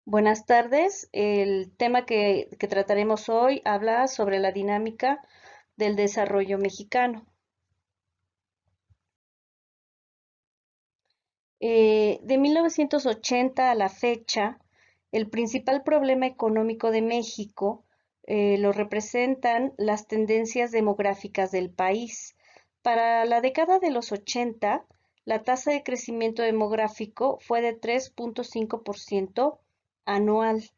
Buenas tardes. El tema que trataremos hoy habla sobre la dinámica del desarrollo mexicano. De 1980 a la fecha, el principal problema económico de México lo representan las tendencias demográficas del país. Para la década de los 80, la tasa de crecimiento demográfico fue de 3.5% anual.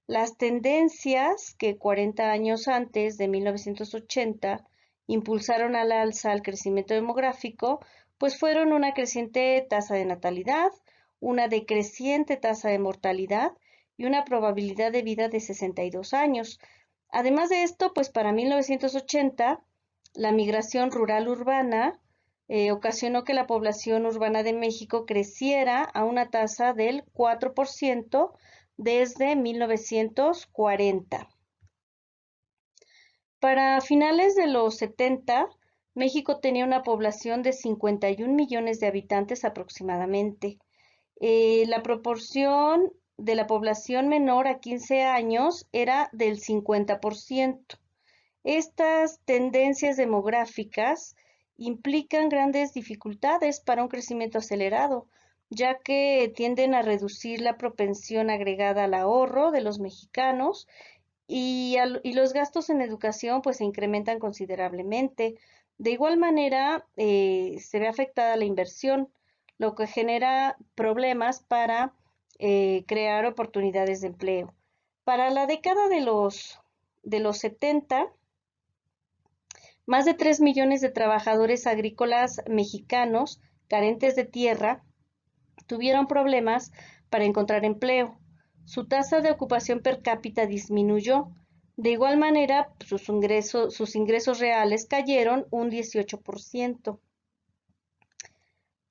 Las tendencias que 40 años antes de 1980 impulsaron al alza al crecimiento demográfico, pues fueron una creciente tasa de natalidad, una decreciente tasa de mortalidad y una probabilidad de vida de 62 años. Además de esto, pues para 1980, la migración rural-urbana ocasionó que la población urbana de México creciera a una tasa del 4% desde 1940. Para finales de los 70, México tenía una población de 51 millones de habitantes aproximadamente. La proporción de la población menor a 15 años era del 50%. Estas tendencias demográficas implican grandes dificultades para un crecimiento acelerado, ya que tienden a reducir la propensión agregada al ahorro de los mexicanos y los gastos en educación pues se incrementan considerablemente. De igual manera, se ve afectada la inversión, lo que genera problemas para crear oportunidades de empleo. Para la década de los 70, más de 3 millones de trabajadores agrícolas mexicanos carentes de tierra tuvieron problemas para encontrar empleo. Su tasa de ocupación per cápita disminuyó. De igual manera, sus ingresos reales cayeron un 18%.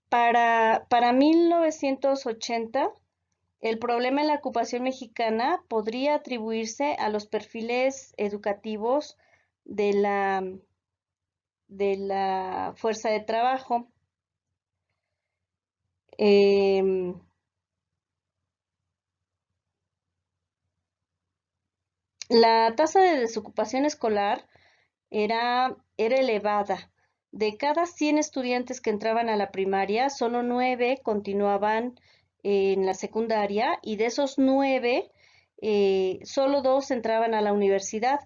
Para 1980, el problema en la ocupación mexicana podría atribuirse a los perfiles educativos de la fuerza de trabajo. Em, la tasa de desocupación escolar era elevada. De cada 100 estudiantes que entraban a la primaria, solo 9 continuaban en la secundaria y de esos 9, solo 2 entraban a la universidad.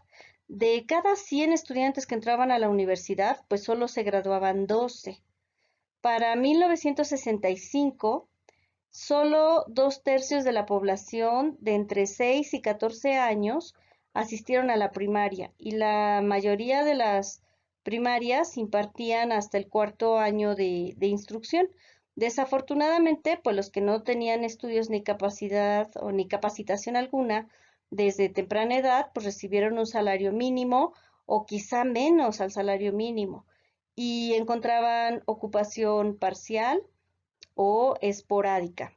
De cada 100 estudiantes que entraban a la universidad, pues solo se graduaban 12. Para 1965, solo 2/3 de la población de entre 6 y 14 años asistieron a la primaria y la mayoría de las primarias impartían hasta el cuarto año de instrucción. Desafortunadamente, pues los que no tenían estudios ni capacidad o ni capacitación alguna desde temprana edad, pues recibieron un salario mínimo o quizá menos al salario mínimo y encontraban ocupación parcial o esporádica.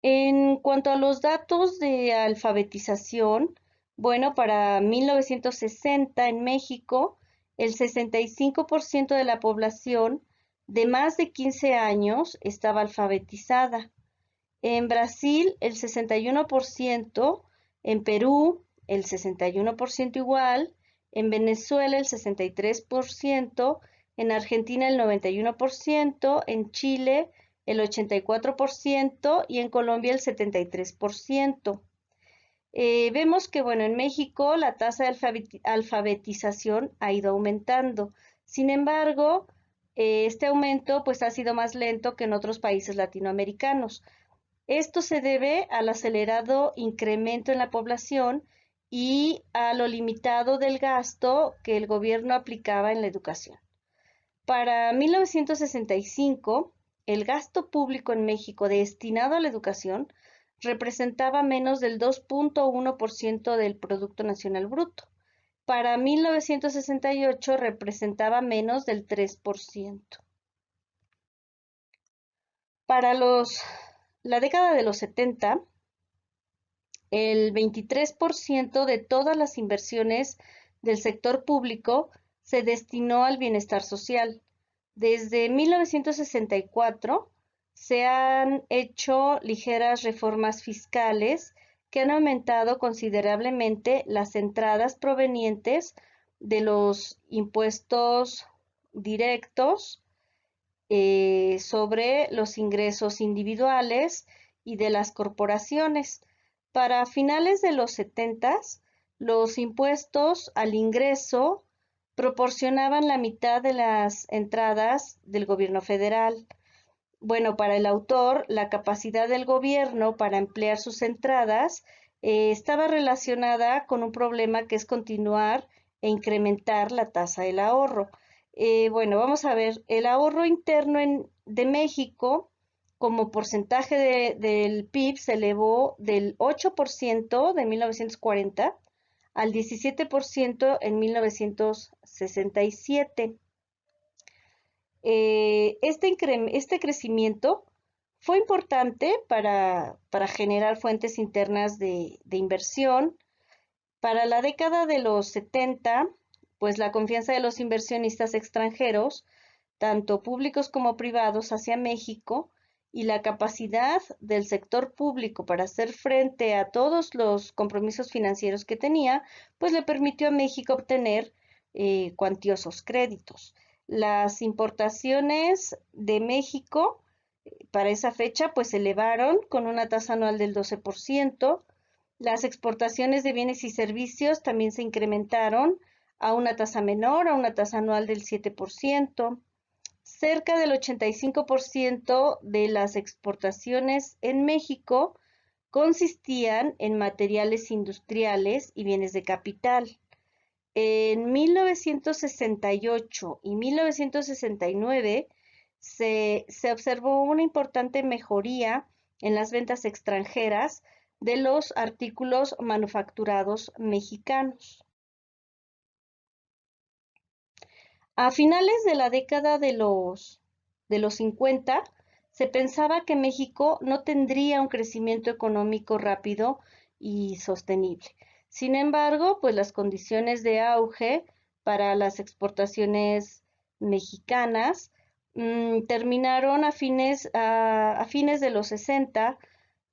En cuanto a los datos de alfabetización, bueno, para 1960 en México, el 65% de la población de más de 15 años estaba alfabetizada. En Brasil, el 61%, en Perú, el 61% igual, en Venezuela, el 63%, en Argentina, el 91%, en Chile, el 84% y en Colombia, el 73%. Vemos que, bueno, en México la tasa de alfabetización ha ido aumentando. Sin embargo, este aumento pues ha sido más lento que en otros países latinoamericanos. Esto se debe al acelerado incremento en la población y a lo limitado del gasto que el gobierno aplicaba en la educación. Para 1965, el gasto público en México destinado a la educación representaba menos del 2.1% del Producto Nacional Bruto. Para 1968 representaba menos del 3%. Para la década de los 70, el 23% de todas las inversiones del sector público se destinó al bienestar social. Desde 1964 Se han hecho ligeras reformas fiscales que han aumentado considerablemente las entradas provenientes de los impuestos directos sobre los ingresos individuales y de las corporaciones. Para finales de los 70, los impuestos al ingreso proporcionaban la mitad de las entradas del gobierno federal. Bueno, para el autor, la capacidad del gobierno para emplear sus entradas estaba relacionada con un problema que es continuar e incrementar la tasa del ahorro. Bueno, vamos a ver, el ahorro interno de México como porcentaje del PIB se elevó del 8% de 1940 al 17% en 1967. Este crecimiento fue importante para generar fuentes internas de inversión. Para la década de los 70, pues la confianza de los inversionistas extranjeros, tanto públicos como privados, hacia México y la capacidad del sector público para hacer frente a todos los compromisos financieros que tenía, pues le permitió a México obtener cuantiosos créditos. Las importaciones de México para esa fecha pues se elevaron con una tasa anual del 12%. Las exportaciones de bienes y servicios también se incrementaron a una tasa menor, a una tasa anual del 7%. Cerca del 85% de las exportaciones en México consistían en materiales industriales y bienes de capital. En 1968 y 1969 se observó una importante mejoría en las ventas extranjeras de los artículos manufacturados mexicanos. A finales de la década de los 50, se pensaba que México no tendría un crecimiento económico rápido y sostenible. Sin embargo, pues las condiciones de auge para las exportaciones mexicanas terminaron a fines de los 60,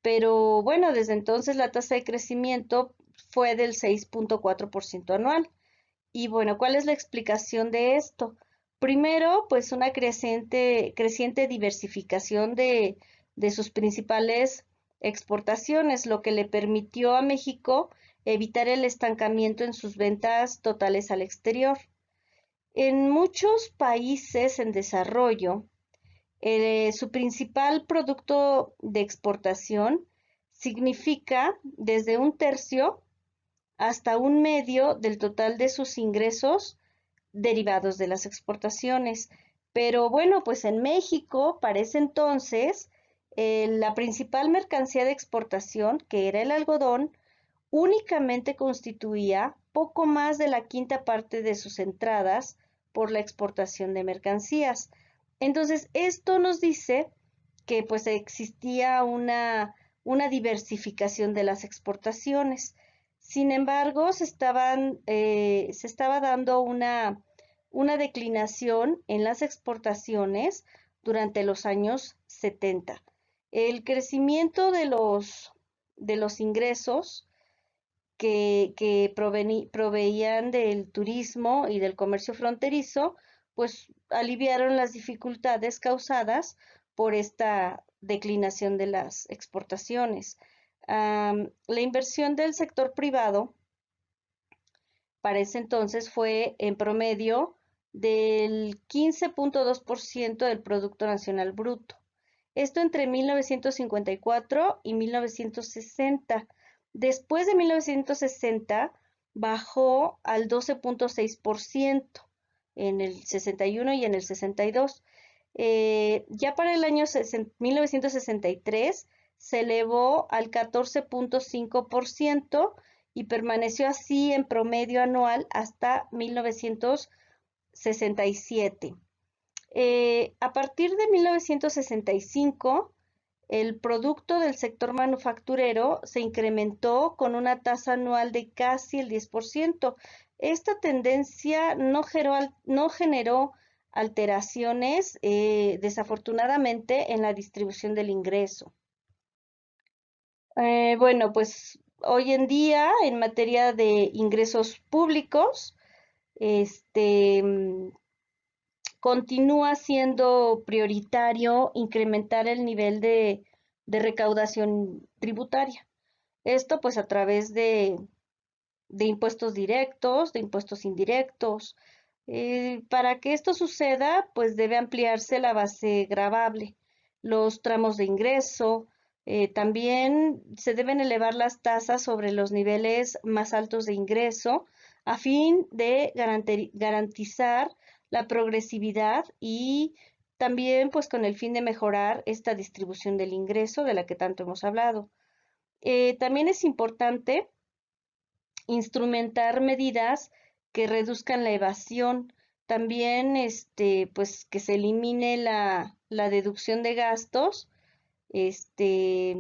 pero bueno, desde entonces la tasa de crecimiento fue del 6.4% anual. Y bueno, ¿cuál es la explicación de esto? Primero, pues una creciente diversificación de sus principales exportaciones, lo que le permitió a México evitar el estancamiento en sus ventas totales al exterior. En muchos países en desarrollo, su principal producto de exportación significa desde un tercio hasta un medio del total de sus ingresos derivados de las exportaciones. Pero bueno, pues en México, para ese entonces, la principal mercancía de exportación, que era el algodón, únicamente constituía poco más de la quinta parte de sus entradas por la exportación de mercancías. Entonces, esto nos dice que pues existía una diversificación de las exportaciones. Sin embargo, se estaba dando una declinación en las exportaciones durante los años 70. El crecimiento de los ingresos que proveían del turismo y del comercio fronterizo, pues aliviaron las dificultades causadas por esta declinación de las exportaciones. La inversión del sector privado para ese entonces fue en promedio del 15.2% del Producto Nacional Bruto. Esto entre 1954 y 1960. Después de 1960 bajó al 12.6% en el 61 y en el 62. Ya para el año 1963 se elevó al 14.5% y permaneció así en promedio anual hasta 1967. A partir de 1965, el producto del sector manufacturero se incrementó con una tasa anual de casi el 10%. Esta tendencia no generó alteraciones, desafortunadamente, en la distribución del ingreso. Bueno, pues hoy en día, en materia de ingresos públicos, este, continúa siendo prioritario incrementar el nivel de recaudación tributaria. Esto pues a través de impuestos directos, de impuestos indirectos. Para que esto suceda, pues debe ampliarse la base gravable, los tramos de ingreso. También se deben elevar las tasas sobre los niveles más altos de ingreso a fin de garantizar la progresividad y también pues con el fin de mejorar esta distribución del ingreso de la que tanto hemos hablado. También es importante instrumentar medidas que reduzcan la evasión, también pues que se elimine la deducción de gastos, este,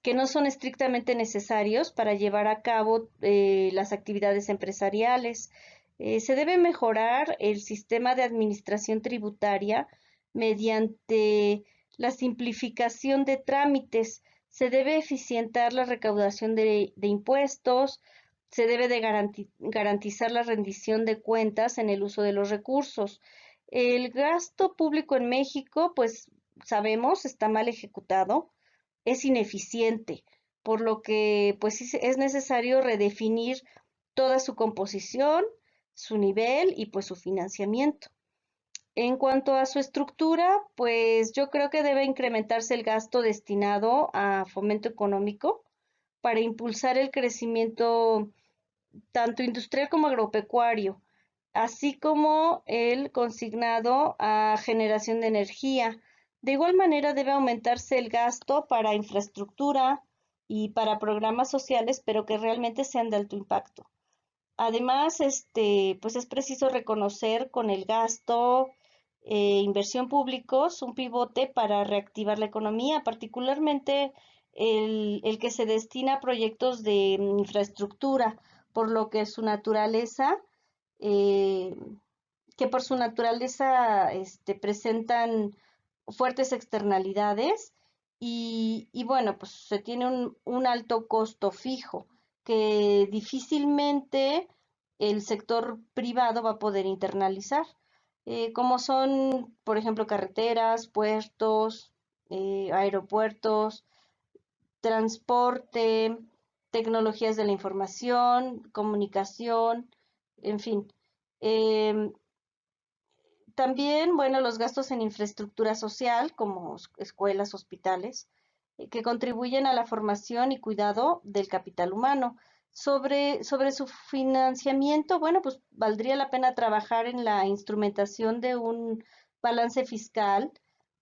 que no son estrictamente necesarios para llevar a cabo las actividades empresariales. Se debe mejorar el sistema de administración tributaria mediante la simplificación de trámites. Se debe eficientar la recaudación de impuestos, se debe de garantizar la rendición de cuentas en el uso de los recursos. El gasto público en México, pues sabemos, está mal ejecutado, es ineficiente, por lo que pues es necesario redefinir toda su composición, su nivel y pues su financiamiento. En cuanto a su estructura, pues yo creo que debe incrementarse el gasto destinado a fomento económico para impulsar el crecimiento tanto industrial como agropecuario, así como el consignado a generación de energía. De igual manera debe aumentarse el gasto para infraestructura y para programas sociales, pero que realmente sean de alto impacto. Además, pues es preciso reconocer con el gasto inversión públicos un pivote para reactivar la economía, particularmente el que se destina a proyectos de infraestructura, por lo que su naturaleza, eh, que por su naturaleza presentan fuertes externalidades y bueno, pues se tiene un alto costo fijo que difícilmente el sector privado va a poder internalizar, como son, por ejemplo, carreteras, puertos, aeropuertos, transporte, tecnologías de la información, comunicación, en fin. Em, También, bueno, los gastos en infraestructura social, como escuelas, hospitales, que contribuyen a la formación y cuidado del capital humano. Sobre su financiamiento, bueno, pues valdría la pena trabajar en la instrumentación de un balance fiscal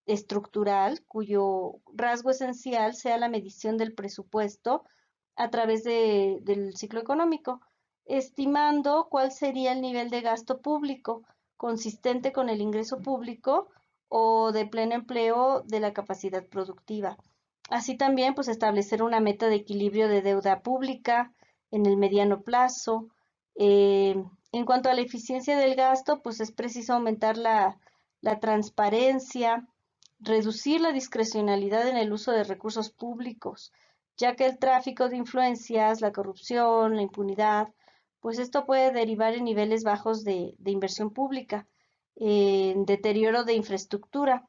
estructural, cuyo rasgo esencial sea la medición del presupuesto a través del ciclo económico, estimando cuál sería el nivel de gasto público consistente con el ingreso público o de pleno empleo de la capacidad productiva. Así también, pues establecer una meta de equilibrio de deuda pública en el mediano plazo. En cuanto a la eficiencia del gasto, pues es preciso aumentar la transparencia, reducir la discrecionalidad en el uso de recursos públicos, ya que el tráfico de influencias, la corrupción, la impunidad, pues esto puede derivar en niveles bajos de inversión pública, en deterioro de infraestructura,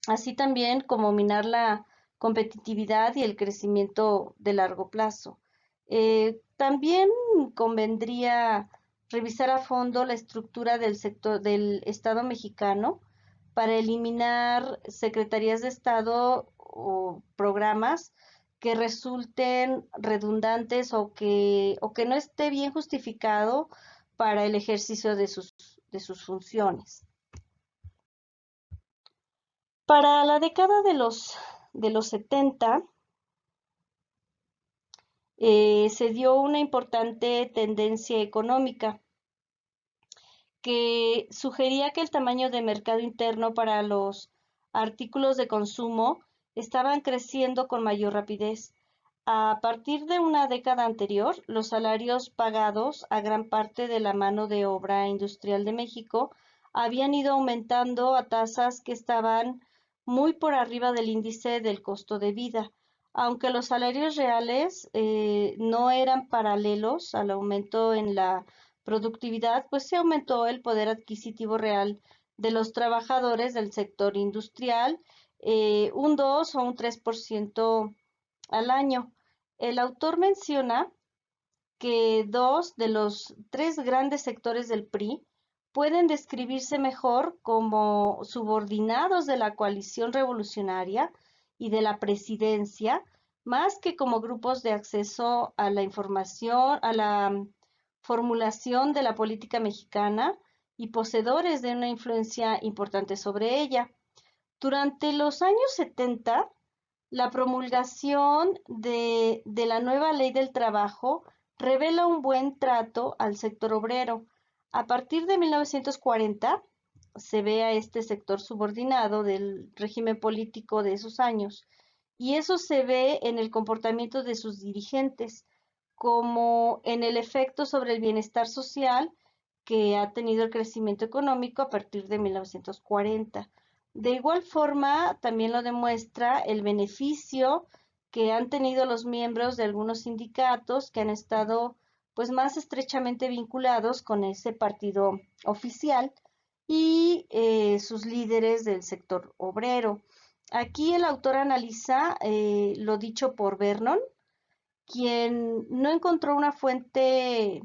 así también como minar la competitividad y el crecimiento de largo plazo. También convendría revisar a fondo la estructura del sector del Estado mexicano para eliminar secretarías de Estado o programas que resulten redundantes o que no esté bien justificado para el ejercicio de sus funciones. Para la década de los 70 se dio una importante tendencia económica que sugería que el tamaño de mercado interno para los artículos de consumo estaban creciendo con mayor rapidez. A partir de una década anterior, los salarios pagados a gran parte de la mano de obra industrial de México habían ido aumentando a tasas que estaban muy por arriba del índice del costo de vida. Aunque los salarios reales no eran paralelos al aumento en la productividad, pues se aumentó el poder adquisitivo real de los trabajadores del sector industrial, un 2 o un 3% al año. El autor menciona que dos de los tres grandes sectores del PRI pueden describirse mejor como subordinados de la coalición revolucionaria y de la presidencia, más que como grupos de acceso a la información, a la formulación de la política mexicana y poseedores de una influencia importante sobre ella. Durante los años 70, la promulgación de la nueva ley del trabajo revela un buen trato al sector obrero. A partir de 1940 se ve a este sector subordinado del régimen político de esos años, y eso se ve en el comportamiento de sus dirigentes, como en el efecto sobre el bienestar social que ha tenido el crecimiento económico a partir de 1940. De igual forma, también lo demuestra el beneficio que han tenido los miembros de algunos sindicatos que han estado pues más estrechamente vinculados con ese partido oficial y sus líderes del sector obrero. Aquí el autor analiza lo dicho por Vernon, quien no encontró una fuerte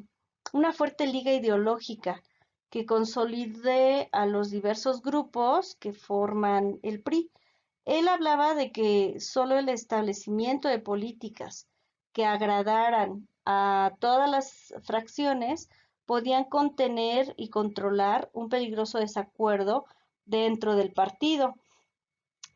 liga ideológica que consolide a los diversos grupos que forman el PRI. Él hablaba de que solo el establecimiento de políticas que agradaran a todas las fracciones podían contener y controlar un peligroso desacuerdo dentro del partido.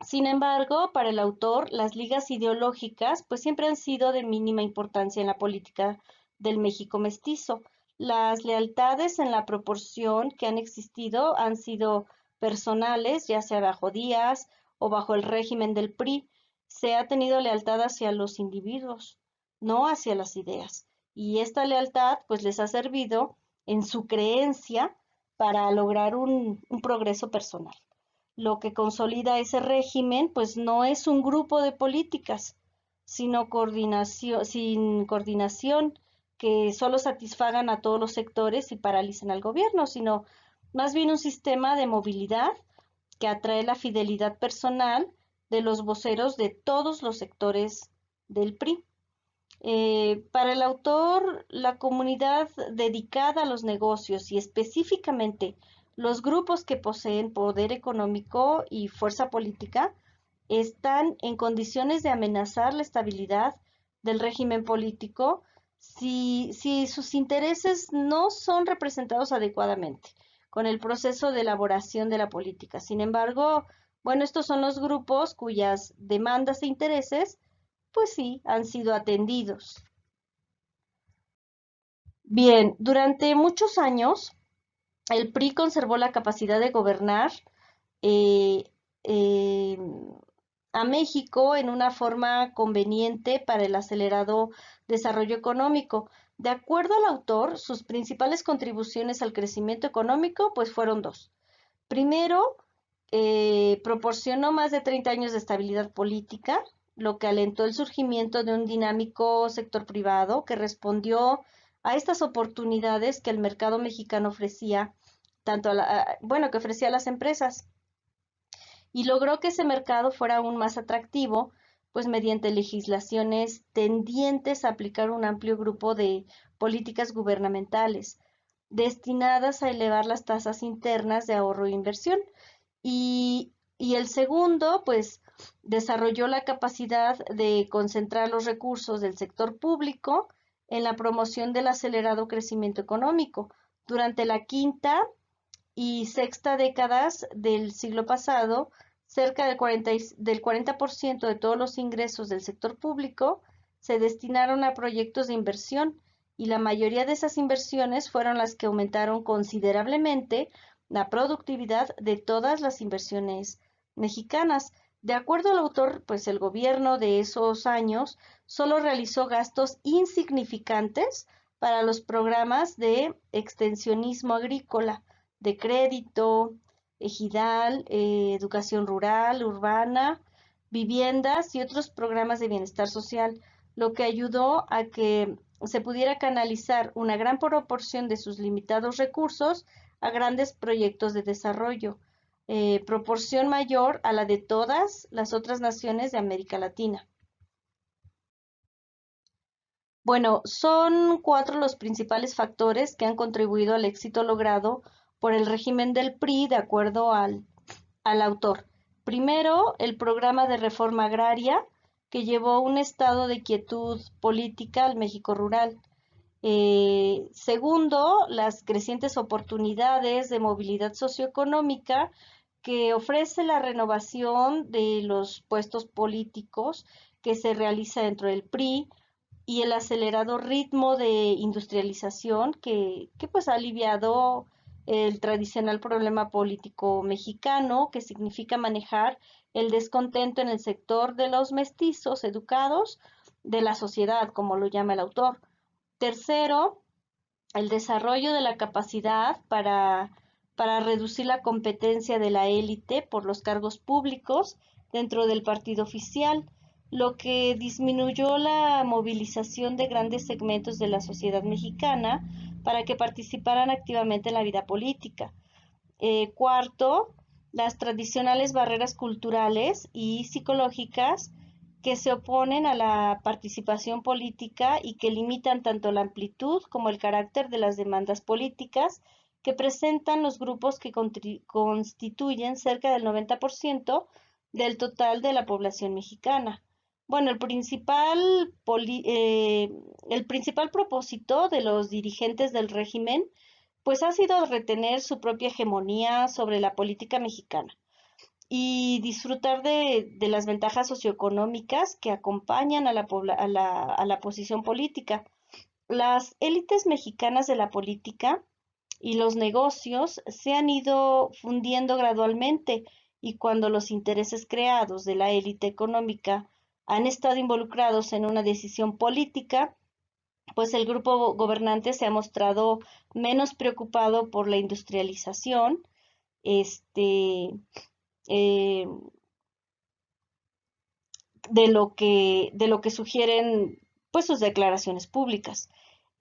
Sin embargo, para el autor, las ligas ideológicas pues siempre han sido de mínima importancia en la política del México mestizo. Las lealtades en la proporción que han existido han sido personales, ya sea bajo Díaz o bajo el régimen del PRI. Se ha tenido lealtad hacia los individuos, no hacia las ideas. Y esta lealtad pues les ha servido en su creencia para lograr un progreso personal. Lo que consolida ese régimen, pues no es un grupo de políticas, sino sin coordinación que solo satisfagan a todos los sectores y paralicen al gobierno, sino más bien un sistema de movilidad que atrae la fidelidad personal de los voceros de todos los sectores del PRI. Para el autor, la comunidad dedicada a los negocios y específicamente los grupos que poseen poder económico y fuerza política están en condiciones de amenazar la estabilidad del régimen político si sus intereses no son representados adecuadamente con el proceso de elaboración de la política. Sin embargo, bueno, estos son los grupos cuyas demandas e intereses pues sí, han sido atendidos. Bien, durante muchos años el PRI conservó la capacidad de gobernar eh, eh, a México en una forma conveniente para el acelerado desarrollo económico. De acuerdo al autor, sus principales contribuciones al crecimiento económico pues fueron dos. Primero, proporcionó más de 30 años de estabilidad política, lo que alentó el surgimiento de un dinámico sector privado que respondió a estas oportunidades que el mercado mexicano ofrecía, bueno, que ofrecía a las empresas, y logró que ese mercado fuera aún más atractivo, pues mediante legislaciones tendientes a aplicar un amplio grupo de políticas gubernamentales destinadas a elevar las tasas internas de ahorro e inversión. Y el segundo, pues, desarrolló la capacidad de concentrar los recursos del sector público en la promoción del acelerado crecimiento económico. Durante la quinta y sexta décadas del siglo pasado, cerca del 40% de todos los ingresos del sector público se destinaron a proyectos de inversión y la mayoría de esas inversiones fueron las que aumentaron considerablemente la productividad de todas las inversiones mexicanas. De acuerdo al autor, pues el gobierno de esos años solo realizó gastos insignificantes para los programas de extensionismo agrícola, de crédito, ejidal, educación rural, urbana, viviendas y otros programas de bienestar social, lo que ayudó a que se pudiera canalizar una gran proporción de sus limitados recursos a grandes proyectos de desarrollo, proporción mayor a la de todas las otras naciones de América Latina. Bueno, son cuatro los principales factores que han contribuido al éxito logrado por el régimen del PRI, de acuerdo al autor. Primero, el programa de reforma agraria, que llevó un estado de quietud política al México rural. Segundo, las crecientes oportunidades de movilidad socioeconómica que ofrece la renovación de los puestos políticos que se realiza dentro del PRI y el acelerado ritmo de industrialización que pues ha aliviado el tradicional problema político mexicano, que significa manejar el descontento en el sector de los mestizos educados de la sociedad, como lo llama el autor. Tercero, el desarrollo de la capacidad para reducir la competencia de la élite por los cargos públicos dentro del partido oficial, lo que disminuyó la movilización de grandes segmentos de la sociedad mexicana para que participaran activamente en la vida política. Cuarto, las tradicionales barreras culturales y psicológicas que se oponen a la participación política y que limitan tanto la amplitud como el carácter de las demandas políticas que presentan los grupos que constituyen cerca del 90% del total de la población mexicana. Bueno, el principal propósito de los dirigentes del régimen pues ha sido retener su propia hegemonía sobre la política mexicana y disfrutar de las ventajas socioeconómicas que acompañan a la posición política. Las élites mexicanas de la política y los negocios se han ido fundiendo gradualmente y cuando los intereses creados de la élite económica han estado involucrados en una decisión política, pues el grupo gobernante se ha mostrado menos preocupado por la industrialización, este, eh, de lo que sugieren pues sus declaraciones públicas.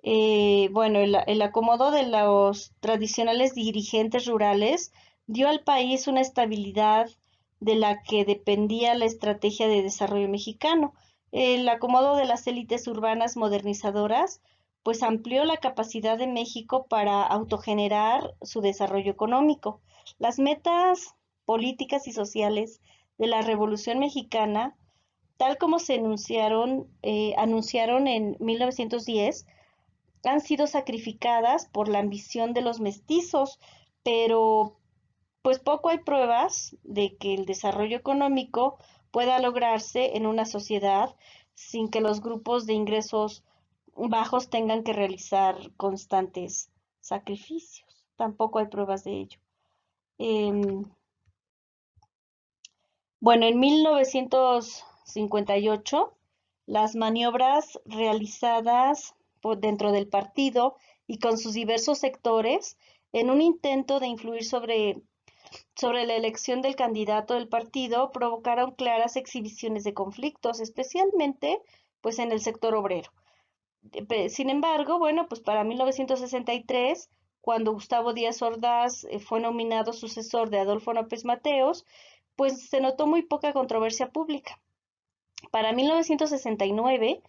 Bueno, el acomodo de los tradicionales dirigentes rurales dio al país una estabilidad de la que dependía la estrategia de desarrollo mexicano. El acomodo de las élites urbanas modernizadoras pues amplió la capacidad de México para autogenerar su desarrollo económico. Las metas políticas y sociales de la Revolución Mexicana, tal como se anunciaron en 1910, han sido sacrificadas por la ambición de los mestizos, pero pues poco hay pruebas de que el desarrollo económico pueda lograrse en una sociedad sin que los grupos de ingresos bajos tengan que realizar constantes sacrificios. Tampoco hay pruebas de ello. Em, bueno, en 1958, las maniobras realizadas dentro del partido y con sus diversos sectores en un intento de influir sobre la elección del candidato del partido provocaron claras exhibiciones de conflictos, especialmente pues en el sector obrero. Sin embargo, bueno, pues para 1963, cuando Gustavo Díaz Ordaz fue nominado sucesor de Adolfo López Mateos, pues se notó muy poca controversia pública. Para 1969,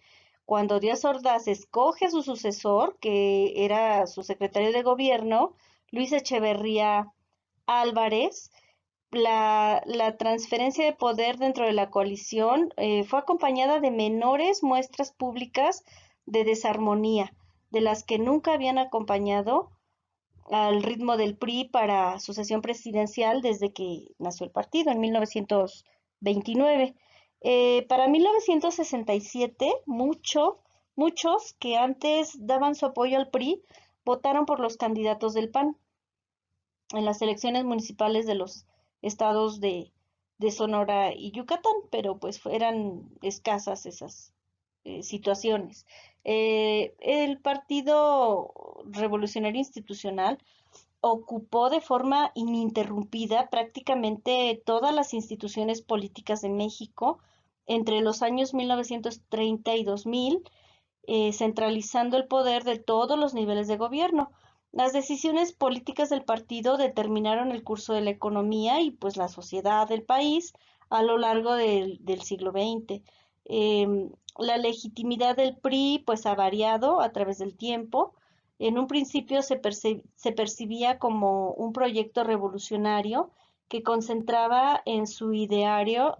cuando Díaz Ordaz escoge a su sucesor, que era su secretario de gobierno, Luis Echeverría Álvarez, la transferencia de poder dentro de la coalición fue acompañada de menores muestras públicas de desarmonía, de las que nunca habían acompañado al ritmo del PRI para sucesión presidencial desde que nació el partido en 1929. Para 1967, muchos que antes daban su apoyo al PRI votaron por los candidatos del PAN en las elecciones municipales de los estados de Sonora y Yucatán, pero pues eran escasas esas situaciones. El Partido Revolucionario Institucional ocupó de forma ininterrumpida prácticamente todas las instituciones políticas de México entre los años 1930 y 2000, centralizando el poder de todos los niveles de gobierno. Las decisiones políticas del partido determinaron el curso de la economía y pues la sociedad del país a lo largo del siglo XX. La legitimidad del PRI pues ha variado a través del tiempo. En un principio se percibía como un proyecto revolucionario que concentraba en su ideario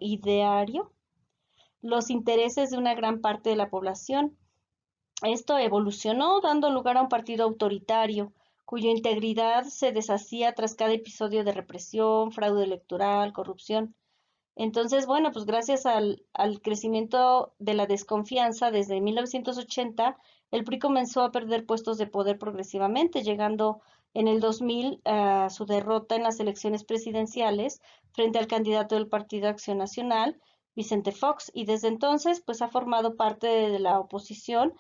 los intereses de una gran parte de la población. Esto evolucionó dando lugar a un partido autoritario, cuya integridad se deshacía tras cada episodio de represión, fraude electoral, corrupción. Entonces, bueno, pues gracias al crecimiento de la desconfianza desde 1980, el PRI comenzó a perder puestos de poder progresivamente, llegando en el 2000 a su derrota en las elecciones presidenciales frente al candidato del Partido Acción Nacional, Vicente Fox, y desde entonces pues ha formado parte de la oposición,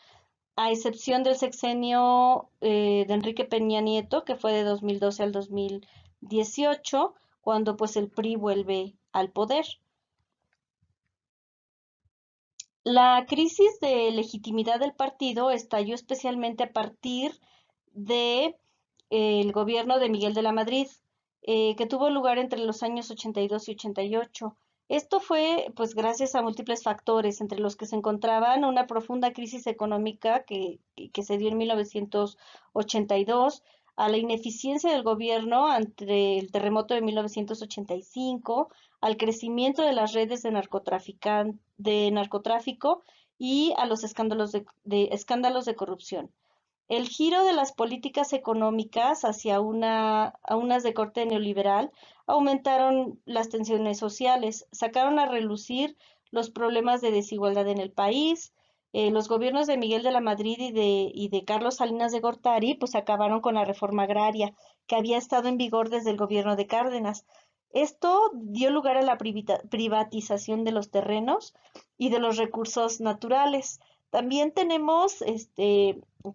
a excepción del sexenio de Enrique Peña Nieto, que fue de 2012 al 2018, cuando pues el PRI vuelve al poder. La crisis de legitimidad del partido estalló especialmente a partir de el gobierno de Miguel de la Madrid, que tuvo lugar entre los años 82 y 88. Esto fue, pues, gracias a múltiples factores, entre los que se encontraban una profunda crisis económica que se dio en 1982, a la ineficiencia del gobierno ante el terremoto de 1985, al crecimiento de las redes de narcotráfico y a los escándalos de corrupción. El giro de las políticas económicas hacia a unas de corte neoliberal aumentaron las tensiones sociales, sacaron a relucir los problemas de desigualdad en el país. Los gobiernos de Miguel de la Madrid y de Carlos Salinas de Gortari pues acabaron con la reforma agraria que había estado en vigor desde el gobierno de Cárdenas. Esto dio lugar a la privatización de los terrenos y de los recursos naturales. También tenemos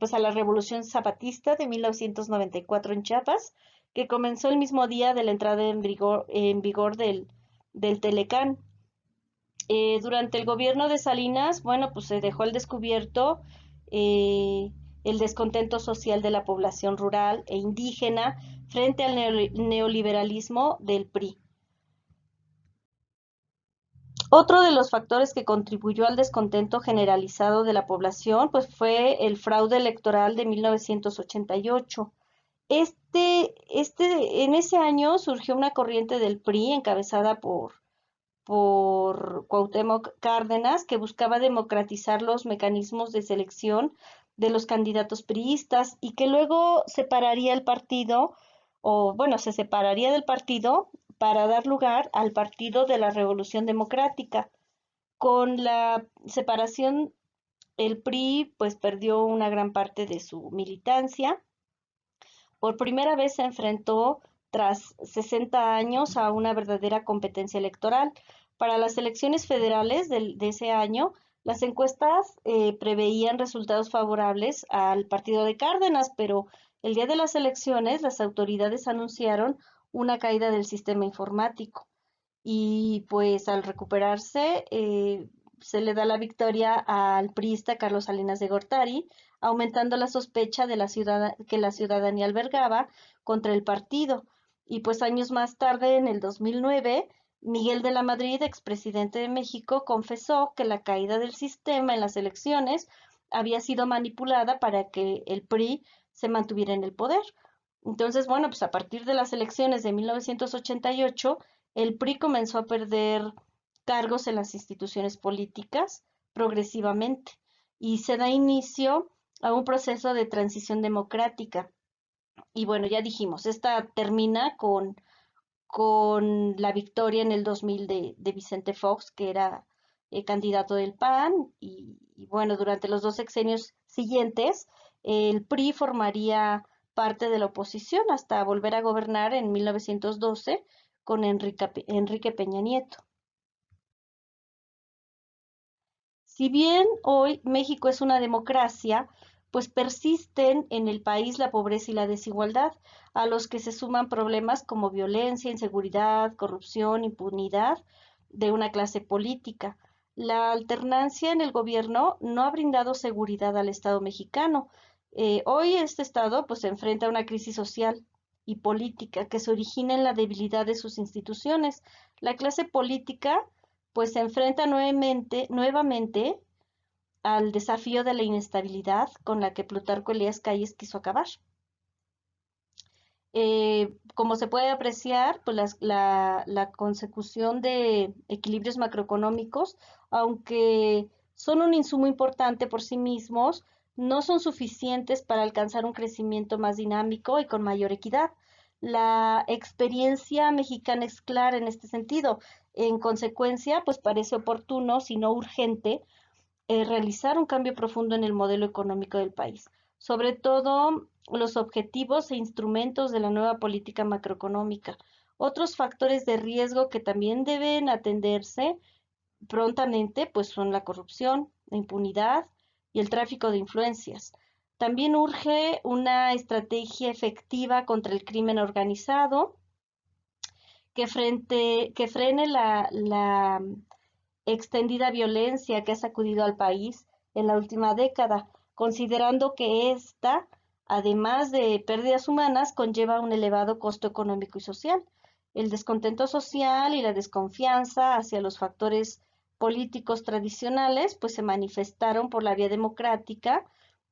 pues a la Revolución Zapatista de 1994 en Chiapas, que comenzó el mismo día de la entrada en vigor del Telecán. Durante el gobierno de Salinas, bueno, pues se dejó al descubierto el descontento social de la población rural e indígena frente al neoliberalismo del PRI. Otro de los factores que contribuyó al descontento generalizado de la población pues fue el fraude electoral de 1988. En ese año surgió una corriente del PRI encabezada por Cuauhtémoc Cárdenas, que buscaba democratizar los mecanismos de selección de los candidatos priistas y que luego separaría el partido, o bueno, se separaría del partido para dar lugar al Partido de la Revolución Democrática. Con la separación, el PRI pues perdió una gran parte de su militancia. Por primera vez se enfrentó tras 60 años a una verdadera competencia electoral. Para las elecciones federales de ese año, las encuestas preveían resultados favorables al partido de Cárdenas, pero el día de las elecciones las autoridades anunciaron una caída del sistema informático y pues al recuperarse se le da la victoria al priista Carlos Salinas de Gortari, aumentando la sospecha de que la ciudadanía albergaba contra el partido. Y pues años más tarde, en el 2009, Miguel de la Madrid, expresidente de México, confesó que la caída del sistema en las elecciones había sido manipulada para que el PRI se mantuviera en el poder. Entonces, bueno, pues a partir de las elecciones de 1988, el PRI comenzó a perder cargos en las instituciones políticas progresivamente y se da inicio a un proceso de transición democrática. Y bueno, ya dijimos, esta termina con la victoria en el 2000 de Vicente Fox, que era candidato del PAN, y bueno, durante los dos sexenios siguientes, el PRI formaría parte de la oposición hasta volver a gobernar en 1912 con Enrique Peña Nieto. Si bien hoy México es una democracia, pues persisten en el país la pobreza y la desigualdad, a los que se suman problemas como violencia, inseguridad, corrupción, impunidad de una clase política. La alternancia en el gobierno no ha brindado seguridad al Estado mexicano. Hoy este Estado pues se enfrenta a una crisis social y política que se origina en la debilidad de sus instituciones. La clase política pues se enfrenta nuevamente al desafío de la inestabilidad con la que Plutarco Elías Calles quiso acabar. Como se puede apreciar, pues la consecución de equilibrios macroeconómicos, aunque son un insumo importante por sí mismos, no son suficientes para alcanzar un crecimiento más dinámico y con mayor equidad. La experiencia mexicana es clara en este sentido. En consecuencia, pues parece oportuno, si no urgente, realizar un cambio profundo en el modelo económico del país, sobre todo los objetivos e instrumentos de la nueva política macroeconómica. Otros factores de riesgo que también deben atenderse prontamente, pues son la corrupción, la impunidad y el tráfico de influencias. También urge una estrategia efectiva contra el crimen organizado que frene la extendida violencia que ha sacudido al país en la última década, considerando que esta, además de pérdidas humanas, conlleva un elevado costo económico y social. El descontento social y la desconfianza hacia los factores políticos tradicionales, pues se manifestaron por la vía democrática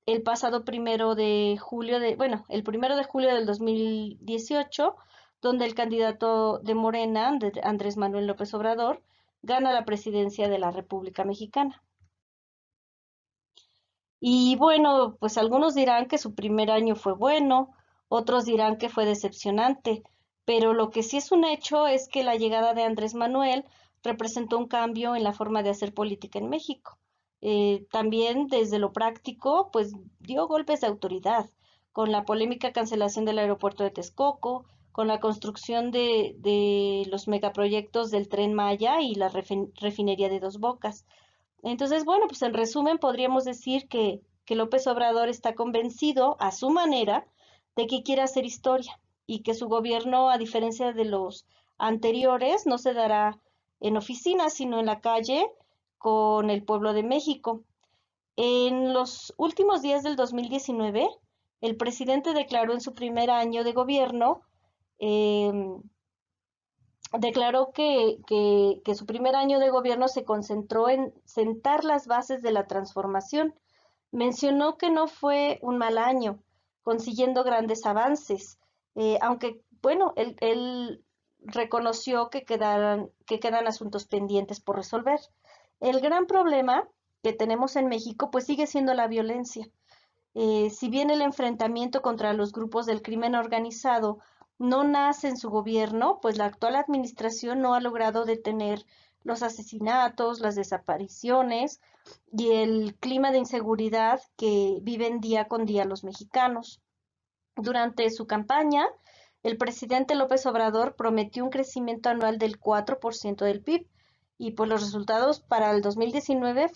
el pasado el 1 de julio del 2018, donde el candidato de Morena, Andrés Manuel López Obrador, gana la presidencia de la República Mexicana. Y bueno, pues algunos dirán que su primer año fue bueno, otros dirán que fue decepcionante, pero lo que sí es un hecho es que la llegada de Andrés Manuel representó un cambio en la forma de hacer política en México. También desde lo práctico, pues dio golpes de autoridad, con la polémica cancelación del aeropuerto de Texcoco, con la construcción de los megaproyectos del Tren Maya y la refinería de Dos Bocas. Entonces, bueno, pues en resumen podríamos decir que López Obrador está convencido a su manera de que quiere hacer historia y que su gobierno, a diferencia de los anteriores, no se dará en oficinas, sino en la calle con el pueblo de México. En los últimos días del 2019, el presidente declaró en su primer año de gobierno eh, declaró que su primer año de gobierno se concentró en sentar las bases de la transformación. Mencionó que no fue un mal año, consiguiendo grandes avances, aunque, bueno, él reconoció que quedan asuntos pendientes por resolver. El gran problema que tenemos en México, pues sigue siendo la violencia. Si bien el enfrentamiento contra los grupos del crimen organizado no nace en su gobierno, pues la actual administración no ha logrado detener los asesinatos, las desapariciones y el clima de inseguridad que viven día con día los mexicanos. Durante su campaña, el presidente López Obrador prometió un crecimiento anual del 4% del PIB y pues los resultados para el 2019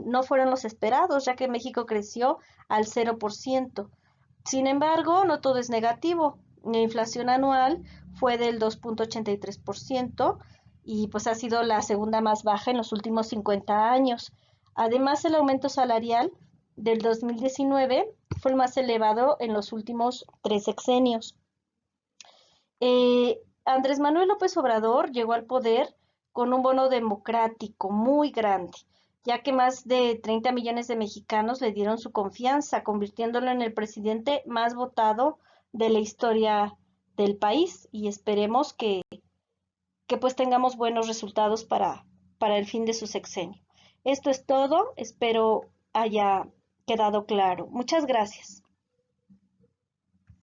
no fueron los esperados, ya que México creció al 0%. Sin embargo, no todo es negativo. La inflación anual fue del 2.83% y pues ha sido la segunda más baja en los últimos 50 años. Además, el aumento salarial del 2019 fue el más elevado en los últimos 3 sexenios. Andrés Manuel López Obrador llegó al poder con un bono democrático muy grande, ya que más de 30 millones de mexicanos le dieron su confianza, convirtiéndolo en el presidente más votado de la historia del país y esperemos que pues tengamos buenos resultados para el fin de su sexenio. Esto es todo, espero haya quedado claro. Muchas gracias.